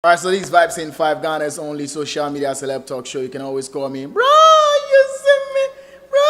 All right, so these Vibes in 5 Ghana's only social media celeb talk show. You can always call me, bro, you see me, bro,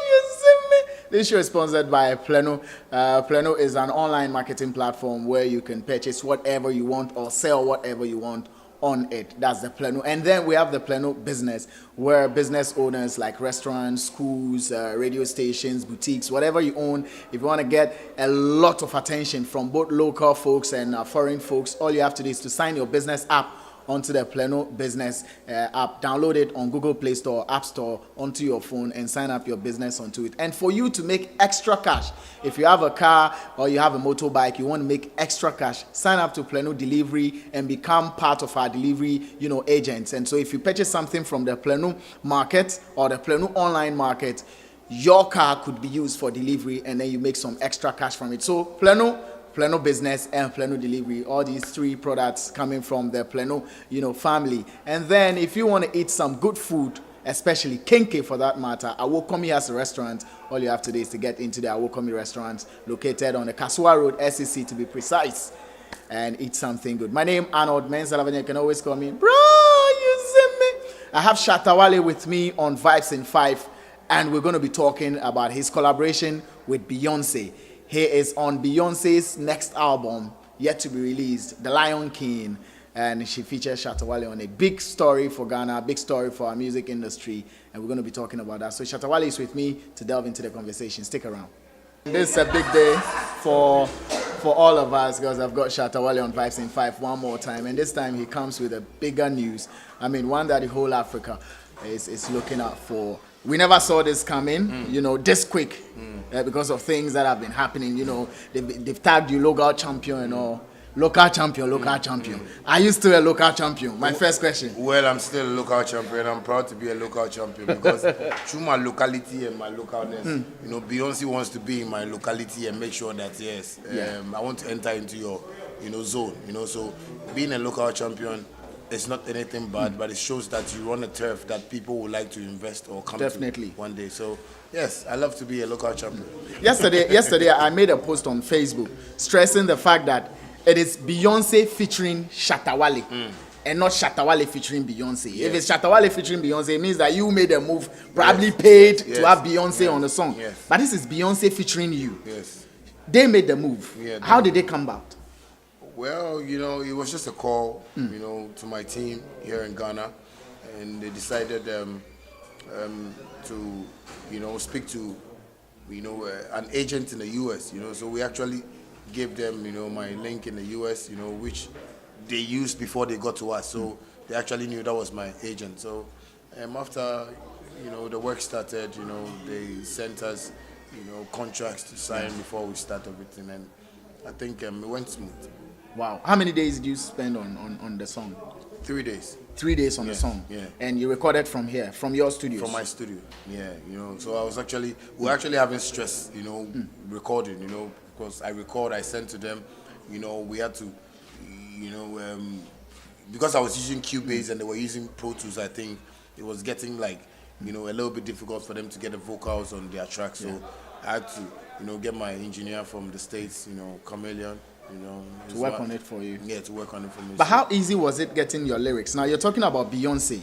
you see me. This show is sponsored by Pleno. Pleno is an online marketing platform where you can purchase whatever you want or sell whatever you want on it. That's the Pleno. And then we have the Pleno business, where business owners like restaurants, schools, radio stations, boutiques, whatever you own, if you want to get a lot of attention from both local folks and foreign folks, all you have to do is to sign your business app onto the Pleno business app. Download it on Google Play Store, App Store, onto your phone, and sign up your business onto it. And for you to make extra cash, if you have a car or you have a motorbike, you want to make extra cash, sign up to Pleno Delivery and become part of our delivery, agents. And so if you purchase something from the Pleno market or the Pleno online market, your car could be used for delivery, and then you make some extra cash from it. So Pleno business and Pleno delivery, all these three products coming from the Pleno, family. And then if you want to eat some good food, especially Kenke for that matter, Awokomi has a restaurant. All you have to do is to get into the Awokomi restaurant located on the Kasua Road, SEC to be precise, and eat something good. My name Arnold Mensalavanya. You can always call me, bro, you see me. I have Shatta with me on Vibes in 5, and we're going to be talking about his collaboration with Beyonce. He is on Beyonce's next album, yet to be released, The Lion King, and she features Shatta on it. Big story for Ghana, big story for our music industry, and we're going to be talking about that. So Shatta is with me to delve into the conversation. Stick around. This is a big day for all of us, because I've got Shatta on Vibes in 5 one more time, and this time he comes with a bigger news. I mean, one that the whole Africa is looking out for. We never saw this coming, this quick, because of things that have been happening. They've tagged you local champion or local champion. Are you still a local champion? My first question. Well, I'm still a local champion. I'm proud to be a local champion because through my locality and my localness, Beyonce wants to be in my locality and make sure that, yes, I want to enter into your, zone. So being a local champion, it's not anything bad, but it shows that you run a turf that people would like to invest or come Definitely. to one day. So, yes, I love to be a local champion. Yesterday, I made a post on Facebook stressing the fact that it is Beyonce featuring Shatta and not Shatta featuring Beyonce. Yes. If it's Shatta featuring Beyonce, it means that you made a move, probably paid to have Beyonce on the song. Yes. But this is Beyonce featuring you. Yes. They made the move. Yeah, how did they come about? Well, it was just a call, to my team here in Ghana, and they decided to, speak to, an agent in the U.S., so we actually gave them, my link in the U.S., which they used before they got to us, so they actually knew that was my agent. So after, the work started, they sent us, contracts to sign before we start everything, and I think it went smooth. Wow. How many days did you spend on the song? 3 days. 3 days on the song? Yeah. And you recorded from here, from your studio? From my studio, yeah. So we're actually having stress, recording, because I sent to them, we had to, because I was using Cubase and they were using Pro Tools, I think it was getting like, a little bit difficult for them to get the vocals on their track. So I had to, get my engineer from the States, Chameleon, to work on it for you. Yeah, to work on it for me. But how easy was it getting your lyrics? Now you're talking about Beyonce,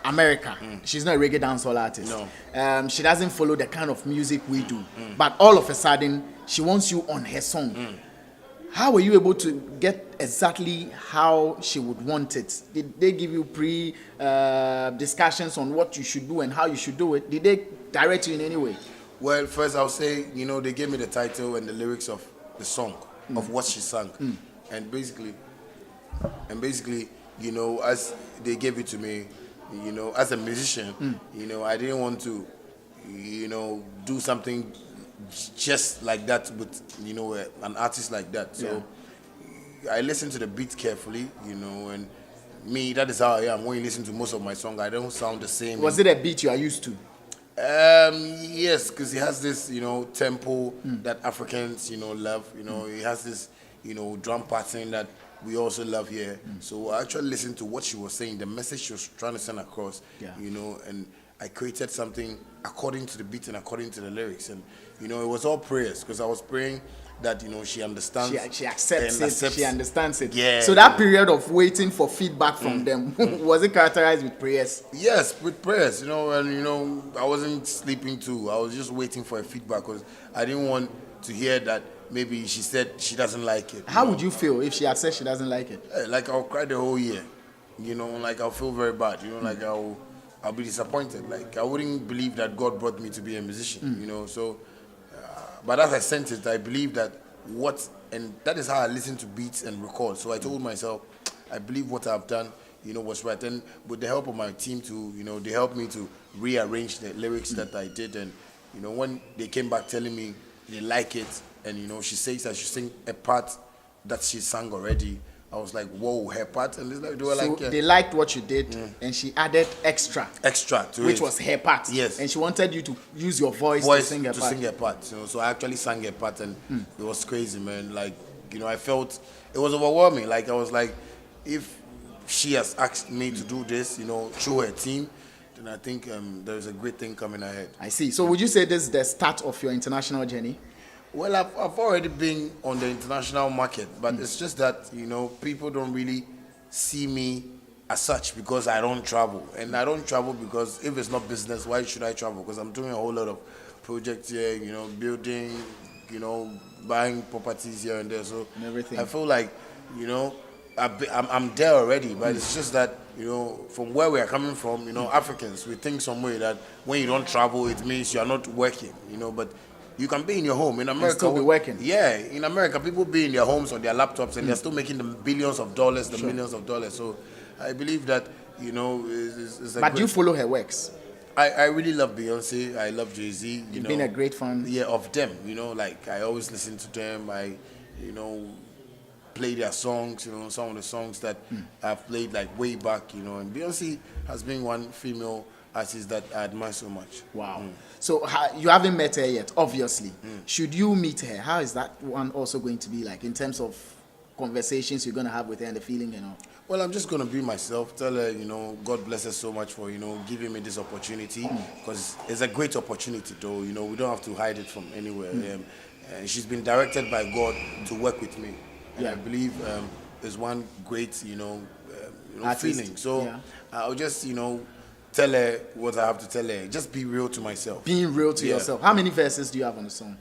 America. She's not a reggae dancehall artist. No. She doesn't follow the kind of music we do. But all of a sudden, she wants you on her song. How were you able to get exactly how she would want it? Did they give you discussions on what you should do and how you should do it? Did they direct you in any way? Well, first I'll say, they gave me the title and the lyrics of the song, of what she sang. And basically, as they gave it to me, as a musician, I didn't want to, do something just like that with, an artist like that. So I listened to the beat carefully, and me, that is how I am. When you listen to most of my songs, I don't sound the same. Was it a beat you are used to? Yes, because it has this, tempo that Africans, love. It has this, drum pattern that we also love here. So I actually listened to what she was saying, the message she was trying to send across, and I created something according to the beat and according to the lyrics. And, it was all prayers, because I was praying that, you know, she understands. She accepts it. She understands it. Yeah. So that period of waiting for feedback from them, was it characterized with prayers? Yes, with prayers, you know, and, you know, I wasn't sleeping too. I was just waiting for a feedback because I didn't want to hear that maybe she said she doesn't like it. How would you feel if she had said she doesn't like it? Like, I'll cry the whole year, you know, like, I'll feel very bad, you know, like, I'll be disappointed. Like, I wouldn't believe that God brought me to be a musician, you know, so, but as I sent it, I believe that and that is how I listen to beats and record. So I told myself, I believe what I've done, you know, was right. And with the help of my team too, you know, they helped me to rearrange the lyrics that I did. And, you know, when they came back telling me they like it, and, you know, she says I should sing a part that she sang already, I was like, whoa, her part. And it's like, they were So like, they liked what you did, and she added extra to which it. was her part. Yes. And she wanted you to use your voice to sing her part. You know, so I actually sang her part, and it was crazy, man. Like, you know, I felt it was overwhelming. Like, I was like, if she has asked me to do this, you know, through her team, then I think there's a great thing coming ahead. I see. So would you say this is the start of your international journey? Well, I've already been on the international market, but it's just that, you know, people don't really see me as such because I don't travel. And I don't travel because if it's not business, why should I travel? Because I'm doing a whole lot of projects here, you know, building, you know, buying properties here and there. So and everything. I feel like, you know, I'm there already, but it's just that, you know, from where we are coming from, you know, Africans, we think some way that when you don't travel, it means you are not working, you know, but you can be in your home. In America, and still be working. Yeah, in America, people be in their homes on their laptops, and they're still making the billions of dollars, the millions of dollars. So I believe that, you know, is a But do you follow her works? I really love Beyonce. I love Jay-Z. You've been a great fan. Yeah, of them. You know, like, I always listen to them. I, you know, play their songs. You know, some of the songs that I've played like way back. You know, and Beyonce has been one female artist that I admire so much. Wow. So you haven't met her yet, obviously. Should you meet her, how is that one also going to be like in terms of conversations you're going to have with her and the feeling and all? Well, I'm just going to be myself. Tell her, you know, God bless her so much for, you know, giving me this opportunity, because it's a great opportunity, though. You know, we don't have to hide it from anywhere. And she's been directed by God to work with me. And I believe is one great, you know feeling. So I'll just, you know, tell her what I have to tell her. Just be real to myself. Being real to yourself. How many verses do you have on the song?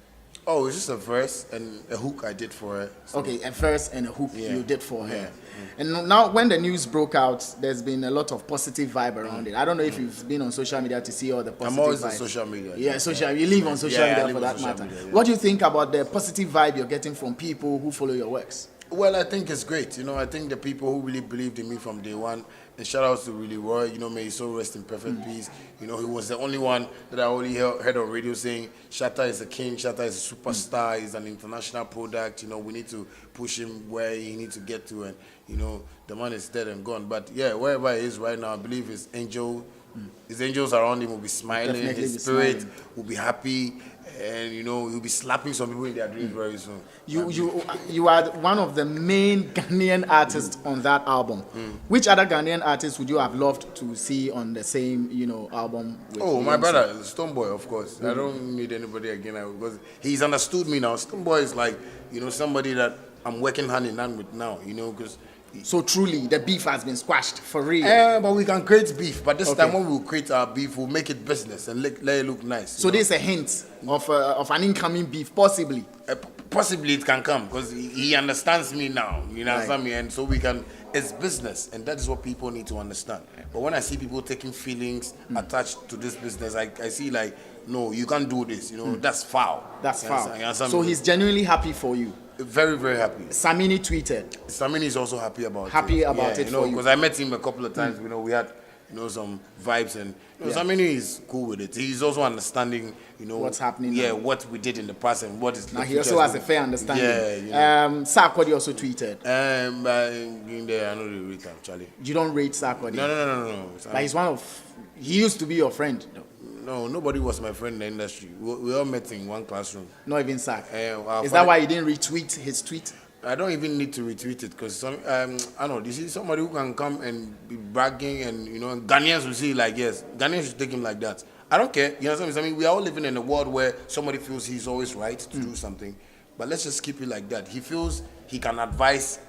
Oh, it's just a verse and a hook I did for her. So. Okay, a verse and a hook you did for her. And now when the news broke out, there's been a lot of positive vibe around it. I don't know if you've been on social media to see all the positive I'm always vibes. on social media. Yeah, you live on social media for that matter. Media, What do you think about the positive vibe you're getting from people who follow your works? Well, I think it's great. You know, I think the people who really believed in me from day one, and shout out to Really Roy, you know, may his soul rest in perfect peace. You know, he was the only one that I only heard on radio saying, Shatta is a king, Shatta is a superstar, he's an international product, you know, we need to push him where he needs to get to, and, you know, the man is dead and gone. But yeah, wherever he is right now, I believe his angels around him will be smiling, his spirit will be happy, and, you know, he'll be slapping some people in their dreams very soon. You are one of the main Ghanaian artists on that album. Which other Ghanaian artists would you have loved to see on the same, you know, album with Beyonce? My brother, Stonebwoy, of course. I don't need anybody again because he's understood me now. Stonebwoy is like, you know, somebody that I'm working hand in hand with now, you know, because... So truly, the beef has been squashed for real. But we can create beef. But this time, when we create our beef, we'll make it business and let it look nice. So there's a hint of an incoming beef, possibly. Possibly it can come because he understands me now. You understand me, and so we can. It's business, and that is what people need to understand. But when I see people taking feelings attached to this business, I see like, no, you can't do this. You know, that's foul. That's foul. So he's genuinely happy for you. Very, very happy. Samini tweeted. Samini is also happy about it. Happy about it, you know, for you. Because I met him a couple of times. You know, we had, you know, some vibes, and you know, Samini is cool with it. He's also understanding, you know, what's happening. Yeah, what we did in the past and what is. Now he also has a fair understanding. Yeah. Sarkodia also tweeted. In there, I don't really rate him, Charlie. You don't rate Sarkodia? No. But he's one of. He used to be your friend. No, nobody was my friend in the industry. We all met in one classroom. Not even Sark. Is that why you didn't retweet his tweet? I don't even need to retweet it because I don't know. This is somebody who can come and be bragging, and you know, Ghanaians will see like, yes, Ghanaians should take him like that. I don't care. You know what I mean? We are all living in a world where somebody feels he's always right to do something. But let's just keep it like that. He feels he can advise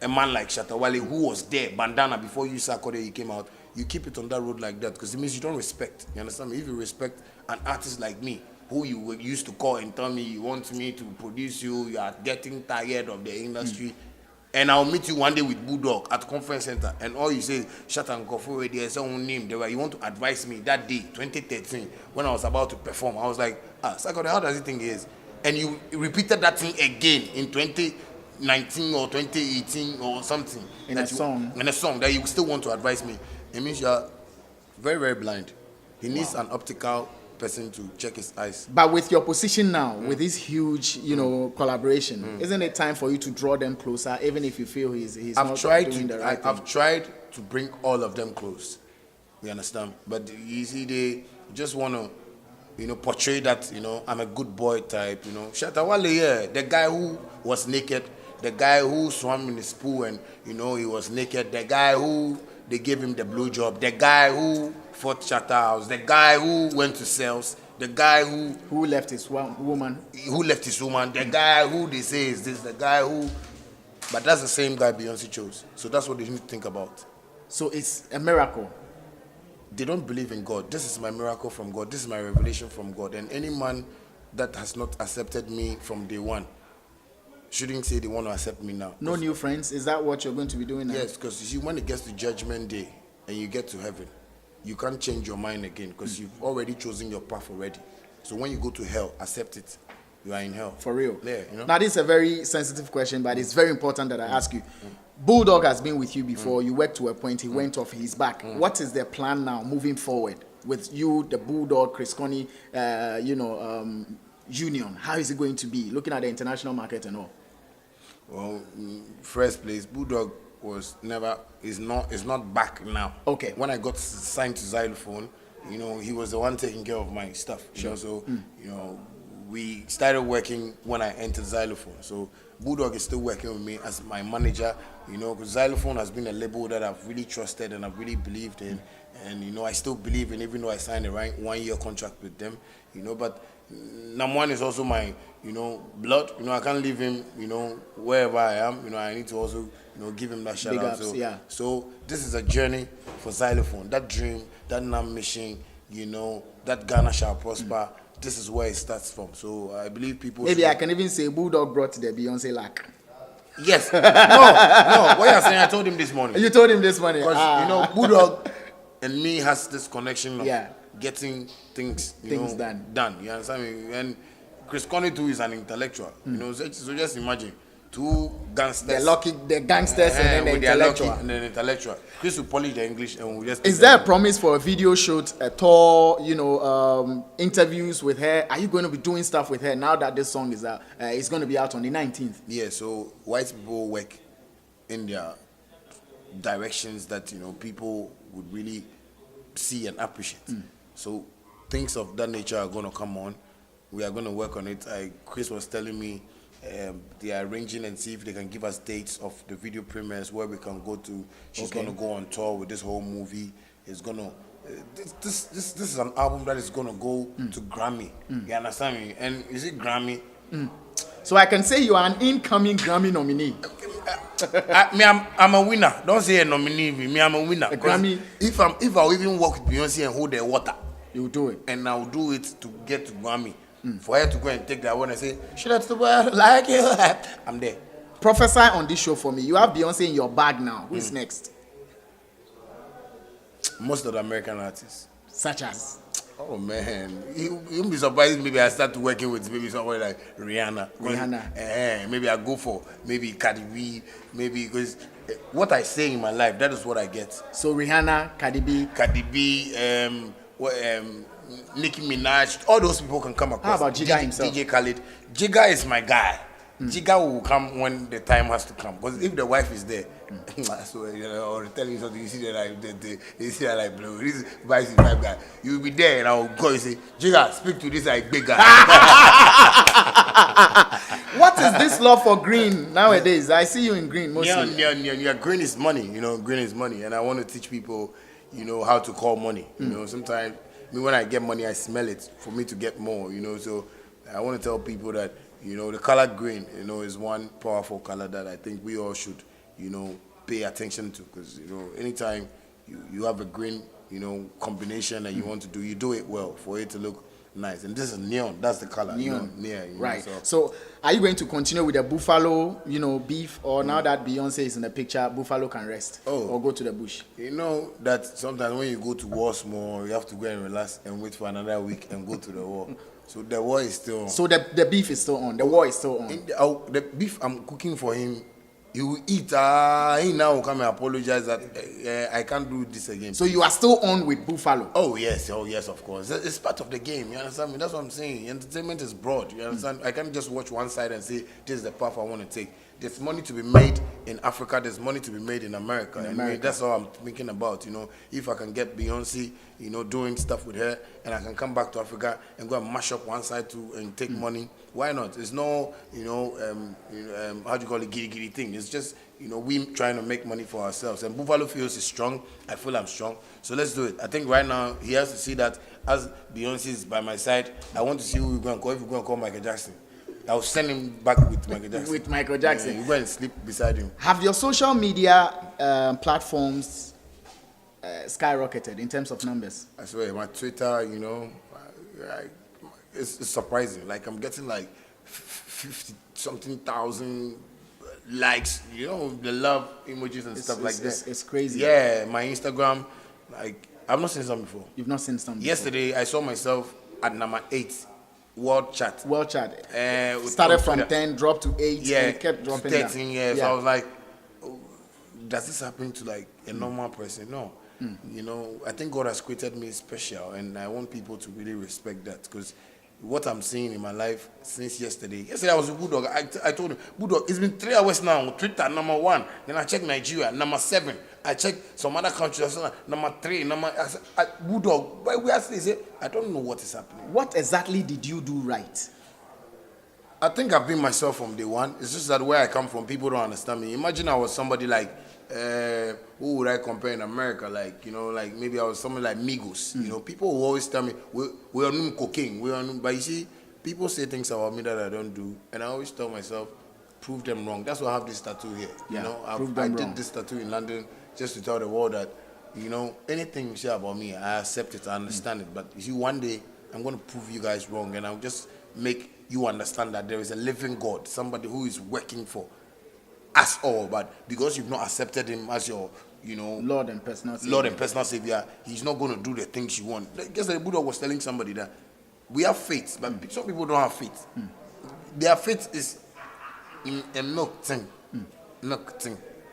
a man like Shatta Wale, who was there, bandana, before you sarkodia, he came out. You keep it on that road like that, because it means you don't respect. You understand me? If you respect an artist like me, who you used to call and tell me you want me to produce you, you are getting tired of the industry, and I'll meet you one day with Bulldog at conference center, and all you say is, Shatta and Kofu, there's own name. You want to advise me that day, 2013, when I was about to perform. I was like, Sarkodia, how does he think he is? And you repeated that thing again in 2019 or 2018 or something. In a song that you still want to advise me. It means you are very, very blind. He needs an optical person to check his eyes. But with your position now, with this huge, collaboration, isn't it time for you to draw them closer, even if you feel he's not doing the right thing? I've tried to bring all of them close. You understand? But you see, they just want to, portray that, I'm a good boy type, Shatta Wale, yeah, the guy who was naked, the guy who swam in his pool and, he was naked, the guy who they gave him the blowjob, the guy who fought Shatta House, the guy who went to sales, the guy who left his woman, the guy who they say is this, the guy who, but that's the same guy Beyonce chose. So that's what they need to think about. So it's a miracle. They don't believe in God. This is my miracle from God. This is my revelation from God. And any man that has not accepted me from day one shouldn't say they want to accept me now. No new friends? Is that what you're going to be doing now? Yes, because you see, when it gets to judgment day and you get to heaven, you can't change your mind again, because you've already chosen your path already. So when you go to hell, accept it. You are in hell. For real? Yeah, Now, this is a very sensitive question, but it's very important that I ask you. Bulldog has been with you before. You worked to a point. He went off. He's back. What is the plan now moving forward with you, the Bulldog, Chris Connie, union? How is it going to be, looking at the international market and all? Well, first place, Bulldog is not back now. Okay. When I got signed to Xylophone, he was the one taking care of my stuff. So we started working when I entered Xylophone. So Bulldog is still working with me as my manager, because Xylophone has been a label that I've really trusted and I've really believed in. And, I still believe in, even though I signed a 1-year contract with them, but Namwan is also my, blood. I can't leave him, wherever I am. I need to also, give him that shout out. So this is a journey for Xylophone. That dream, that Nam mission, that Ghana shall prosper. This is where it starts from. So I believe people. Maybe I can even say Bulldog brought the Beyonce lack. Yes. No. What you're saying, I told him this morning. You told him this morning. Because Bulldog and me has this connection of getting things done. You understand me? And Chris Connie too is an intellectual. So just imagine two gangsters. The gangsters and then the intellectual. And then intellectual. Chris will polish the English and we just. Is there a promise for a video shoot, a tour, interviews with her? Are you going to be doing stuff with her now that this song is out? It's going to be out on the 19th. Yeah. So white people work in their directions that people would really see and appreciate. So things of that nature are going to come on. We are going to work on it. Chris was telling me they are arranging and see if they can give us dates of the video premieres where we can go to. She's going to go on tour with this whole movie. It's going to this is an album that is going to go to Grammy. You understand me? And is it Grammy? So I can say you are an incoming Grammy nominee. I'm a winner. Don't say a nominee. Me, I'm a winner. A Grammy. If I even work with Beyonce and hold their water, you do it. And I'll do it to get to Grammy. For her to go and take that one and say, should I the world like you? I'm there. Prophesy on this show for me. You have Beyonce in your bag now. Who's next? Most of the American artists. Such as? Oh man, you'll be surprised. Maybe I start working with maybe somebody like Rihanna. Maybe I go for maybe Cardi B. Maybe because what I say in my life, that is what I get. So Rihanna, Cardi B, Nicki Minaj, all those people can come across. How about Jigga himself? DJ Khaled. Jigga is my guy. Jigga will come when the time has to come. Because if the wife is there, so, or telling you something, you see that like blue. This is vice guy. You will be there and I will go and say, Jigga, speak to this like big guy. What is this love for green nowadays? I see you in green mostly. Yeah, green is money. Green is money. And I want to teach people, how to call money. Sometimes when I get money, I smell it for me to get more, so I want to tell people that, you know, the color green, you know, is one powerful color that I think we all should, you know, pay attention to, because, you know, anytime you have a green, you know, combination that you want to do, you do it well for it to look nice. And this is neon. That's the color. Neon. Yeah. You Right. know, So, are you going to continue with the buffalo, you know, beef, or now that Beyonce is in the picture, buffalo can rest or go to the bush? you know that sometimes when you go to war small, you have to go and relax and wait for another week and go to the war. So the war is still on. So the beef is still on. The war is still on. The beef I'm cooking for him, he will eat. He now will come and apologize that I can't do this again. So you are still on with buffalo? Oh yes, of course. It's part of the game. You understand me? That's what I'm saying. Entertainment is broad. You understand? I can't just watch one side and say this is the path I want to take. There's money to be made in Africa. There's money to be made in America. And that's all I'm thinking about. You know, if I can get Beyonce, you know, doing stuff with her, and I can come back to Africa and go and mash up one side too and take money, why not? It's no, you know, how do you call it, giddy thing. It's just, you know, we trying to make money for ourselves. And Buffalo feels is strong. I feel I'm strong. So let's do it. I think right now he has to see that as Beyonce is by my side, I want to see who we're going to call. If we're going to call Michael Jackson, I'll send him back with Michael Jackson. With Michael Jackson. Yeah, you go and sleep beside him. Have your social media platforms skyrocketed in terms of numbers? I swear, my Twitter, you know, it's surprising. Like, I'm getting like 50-something thousand likes, you know, the love emojis and stuff like that. It's crazy. Yeah, my Instagram, like, I've not seen some before. You've not seen some before? Yesterday, I saw myself at number 8. World chat. Started from 10, dropped to 8, and kept dropping 13 down. years. So I was like, oh, does this happen to like a normal person? No. You know, I think God has created me special, and I want people to really respect that, because what I'm seeing in my life since yesterday. Yesterday I was with Bulldog. I told him, Bulldog, it's been 3 hours now. Twitter number 1. Then I checked Nigeria number 7. I checked some other countries number 3. Bulldog. Why we asked this? I don't know what is happening. What exactly did you do right? I think I've been myself from day one. It's just that where I come from, people don't understand me. Imagine I was somebody like, who would I compare in America? Like, you know, like maybe I was somebody like Migos. You know, people will always tell me, we're on cocaine. But you see, people say things about me that I don't do. And I always tell myself, prove them wrong. That's why I have this tattoo here. Yeah, you know, I did this tattoo in London just to tell the world that, you know, anything you say about me, I accept it, I understand it. But you see, one day, I'm going to prove you guys wrong. And I'll just make you understand that there is a living God, somebody who is working for us all, but because you've not accepted him as your, you know, Lord and personal Savior, he's not going to do the things you want. Just like Buddha was telling somebody that we have faith, but some people don't have faith. Their faith is in a milk thing.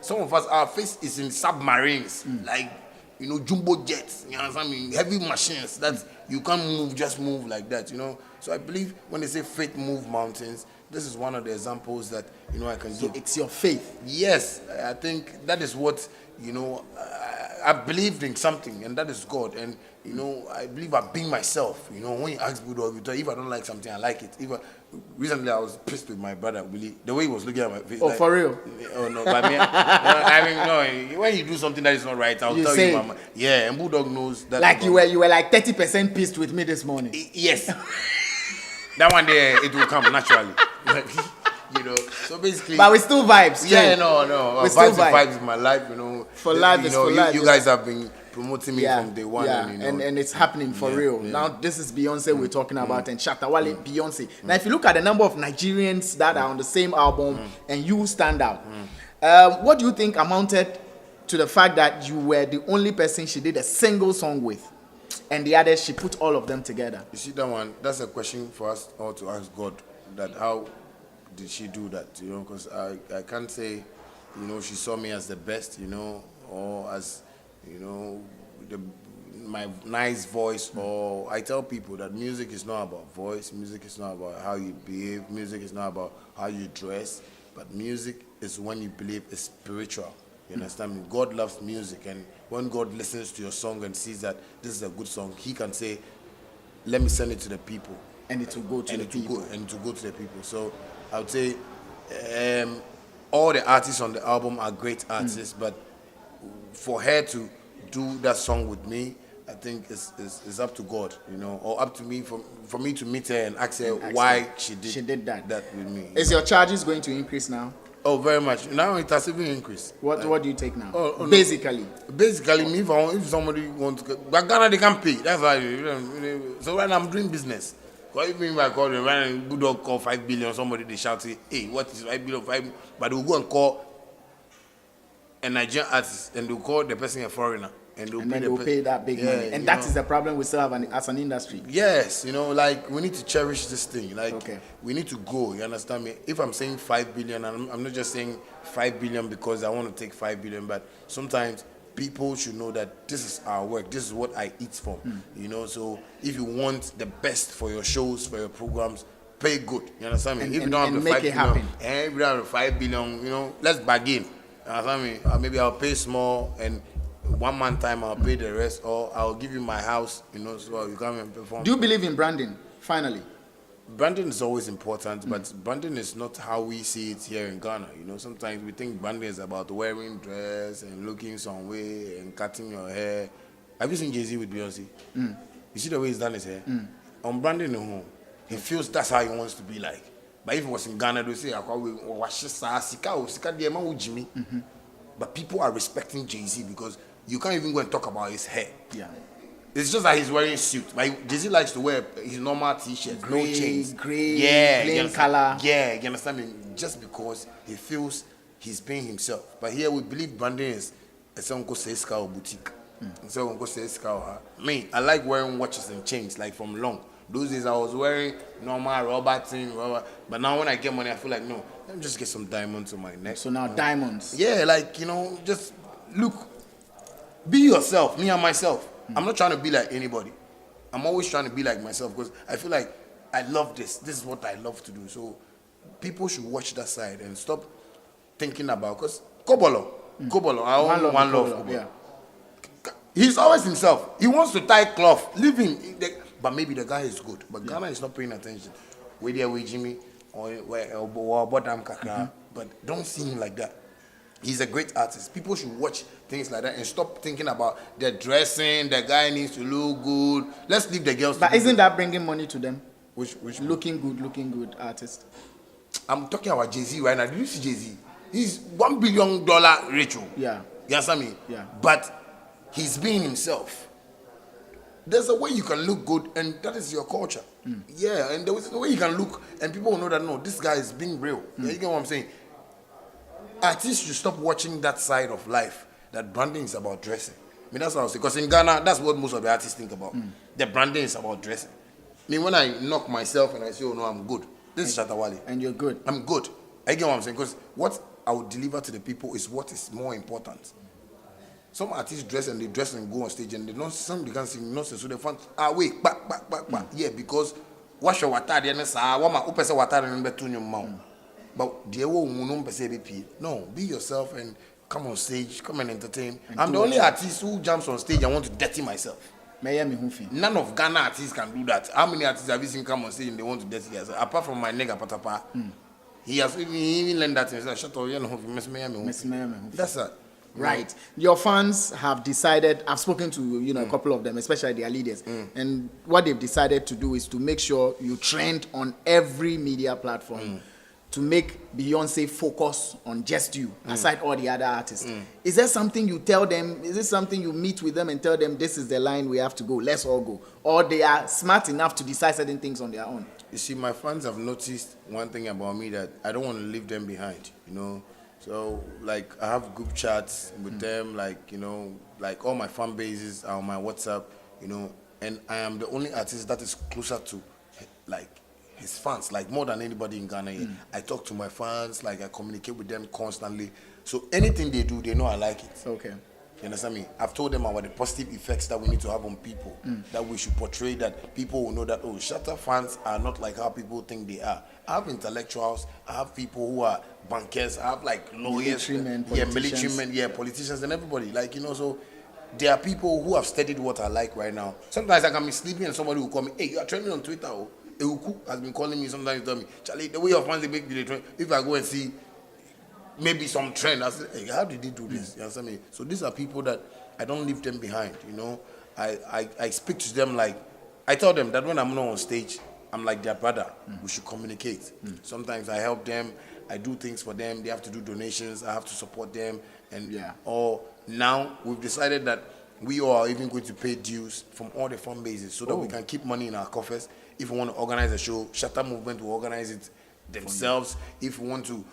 Some of us, our faith is in submarines, like, you know, jumbo jets, you know what I mean, heavy machines that you can't move, just move like that, you know. So I believe when they say faith move mountains, this is one of the examples that, you know, I can give. It's your faith. Yes, I think that is what, you know, I believed in something, and that is God. And, you know, I believe I've been myself. You know, when you ask Buddha, if I don't like something, I like it. Recently, I was pissed with my brother, Willie. The way he was looking at my face. Oh, like, for real? Oh, no, but I mean, no, when you do something that is not right, I'll tell you, Mama. Yeah, and Bulldog knows that. Like you were like 30% pissed with me this morning. Yes. That one day, it will come naturally. You know, so basically. But we still vibes. Yeah, no. We still vibes in my life, you know. For life, is for life. You guys have been promoting me from day one. Yeah, and, you know, and it's happening for real. Yeah. Now, this is Beyonce we're talking about, and Shatta Beyonce. Now, if you look at the number of Nigerians that are on the same album, and you stand out, what do you think amounted to the fact that you were the only person she did a single song with, and the others, she put all of them together? You see that one? That's a question for us all to ask God, that how did she do that, you know, because I can't say, you know, she saw me as the best, you know, or as, you know, my nice voice, or I tell people that music is not about voice, music is not about how you behave, music is not about how you dress, but music is when you believe it's spiritual. You understand me? God loves music, and when God listens to your song and sees that this is a good song, he can say, let me send it to the people. And it will go to the people. And to go to the people. So I would say all the artists on the album are great artists, but for her to do that song with me, I think it's up to God, you know, or up to me for me to meet her and ask her why she did that with me. Is your charges going to increase now? Oh, very much. Now it has even increased. What do you take now? Oh, basically. No. Basically, me if somebody wants to, but Ghana they can pay. That's why. So when I'm doing business, what even if I call them, when Bulldog call 5 billion, somebody they shout, say, hey, what is 5 billion? 5? But they will go and call a Nigerian artist, and they'll call the person a foreigner. And they'll pay that big money. And that is the problem we still have as an industry. Yes, you know, like we need to cherish this thing. Like we need to go, you understand me? If I'm saying 5 billion, I'm not just saying 5 billion because I want to take 5 billion, but sometimes people should know that this is our work. This is what I eat from, you know? So if you want the best for your shows, for your programs, pay good, you understand me? If you don't have the 5 billion, if you don't have the 5 billion, you know, let's bargain. You understand me? Maybe I'll pay small and 1 month time I'll pay the rest, or I'll give you my house, you know, so you come and perform. Do you believe in branding, finally? Branding is always important, but branding is not how we see it here in Ghana. You know, sometimes we think branding is about wearing dress and looking some way and cutting your hair. Have you seen Jay-Z with Beyonce? You see the way he's done his hair? On branding, no, he feels that's how he wants to be like. But if it was in Ghana, they say, but people are respecting Jay-Z because you can't even go and talk about his hair. Yeah. It's just that he's wearing a suit. But Jay-Z likes to wear his normal t-shirts, no chains. Gray, plain color. Yeah, you understand me? Just because he feels he's being himself. But here we believe branding is a song called Seska or boutique. So me, I like wearing watches and chains, like from long. Those days I was wearing normal rubber thing, but now when I get money, I feel like, no, let me just get some diamonds on my neck. So now diamonds. Yeah, like, you know, just look, be yourself, me and myself. I'm not trying to be like anybody. I'm always trying to be like myself because I feel like I love this. This is what I love to do. So people should watch that side and stop thinking about, because Kobolo, I own one love Kobolo. Yeah. He's always himself. He wants to tie cloth, leave him. But maybe the guy is good. But Ghana is not paying attention. Where they with Jimmy or Bodam Kakra. But don't see him like that. He's a great artist. People should watch things like that and stop thinking about the dressing. The guy needs to look good. Let's leave the girls. But isn't that bringing money to them? Which looking good artist? I'm talking about Jay-Z right now. Did you see Jay-Z? He's $1 billion rich. Yeah. You understand me? Yeah. But he's being himself. There's a way you can look good, and that is your culture. Yeah, and there's a way you can look, and people will know that, no, this guy is being real. You get what I'm saying? Artists should stop watching that side of life, that branding is about dressing. I mean, that's what I was saying. Because in Ghana, that's what most of the artists think about. The branding is about dressing. I mean, when I knock myself and I say, oh, no, I'm good. This is Shatta Wale. And you're good. I'm good. I get what I'm saying? Because what I would deliver to the people is what is more important. Some artists dress and they dress and go on stage and they don't, some they can't sing nonsense. So they find, wait, back. Yeah, because wash your water, the NSA, wama upesa water and betu your mouth. But the no, be yourself and come on stage, come and entertain. I'm the only artist who jumps on stage and want to dirty myself. None of Ghana artists can do that. How many artists have you seen come on stage and they want to dirty themselves? Apart from my nigga Patapa, he even learned that himself. Shut up, you know, that's that. Right. Your fans have decided, I've spoken to a couple of them, especially their leaders, and what they've decided to do is to make sure you trend on every media platform to make Beyonce focus on just you, aside all the other artists. Is there something you tell them, is this something you meet with them and tell them this is the line we have to go, let's all go? Or they are smart enough to decide certain things on their own? You see, my fans have noticed one thing about me, that I don't want to leave them behind, you know. So, like, I have group chats with them, like, you know, like all my fan bases are on my WhatsApp, you know, and I am the only artist that is closer to, like, his fans, like, more than anybody in Ghana here. I talk to my fans, like, I communicate with them constantly. So, anything they do, they know I like it. Okay. You understand me? I've told them about the positive effects that we need to have on people, that we should portray, that people will know that, oh, Shatta fans are not like how people think they are. I have intellectuals, I have people who are bankers, I have like lawyers, military men, politicians and everybody. Like, you know, so there are people who have studied what I like right now. Sometimes I can be sleeping and somebody will call me, hey, you are trending on Twitter. Oh, Euku has been calling me, sometimes he tell me, Charlie, the way your fans they make the trend, if I go and see maybe some trend, I say, hey, how did they do this? You understand me? So these are people that I don't leave them behind, you know. I speak to them like, I tell them that when I'm not on stage, I'm like their brother. We should communicate. Sometimes I help them, I do things for them, they have to do donations, I have to support them. And or now we've decided that we all are even going to pay dues from all the fund bases so that we can keep money in our coffers. If we want to organize a show, Shatta Movement will organize it themselves. If we want to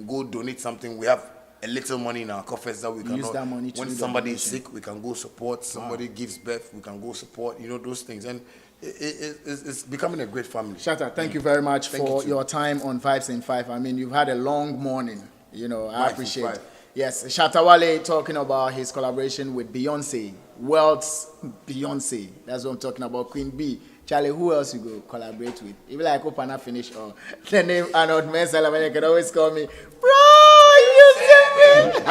go donate something, we have a little money in our coffers that we can use that money to when do somebody is donation. sick, we can go support. Somebody gives birth, we can go support. You know, those things. And it's becoming a great family. Shatta, thank you very much Thank for you too. your time on 5 in 5. I mean, you've had a long morning. You know, I 5 in appreciate 5. it. Yes, Shatta Wale talking about his collaboration with Beyonce, world's Beyonce. That's what I'm talking about, Queen B. Charlie, who else you go collaborate with? If you like open and finish, or the name Arnold Mensala, you can always call me, bro, you see me.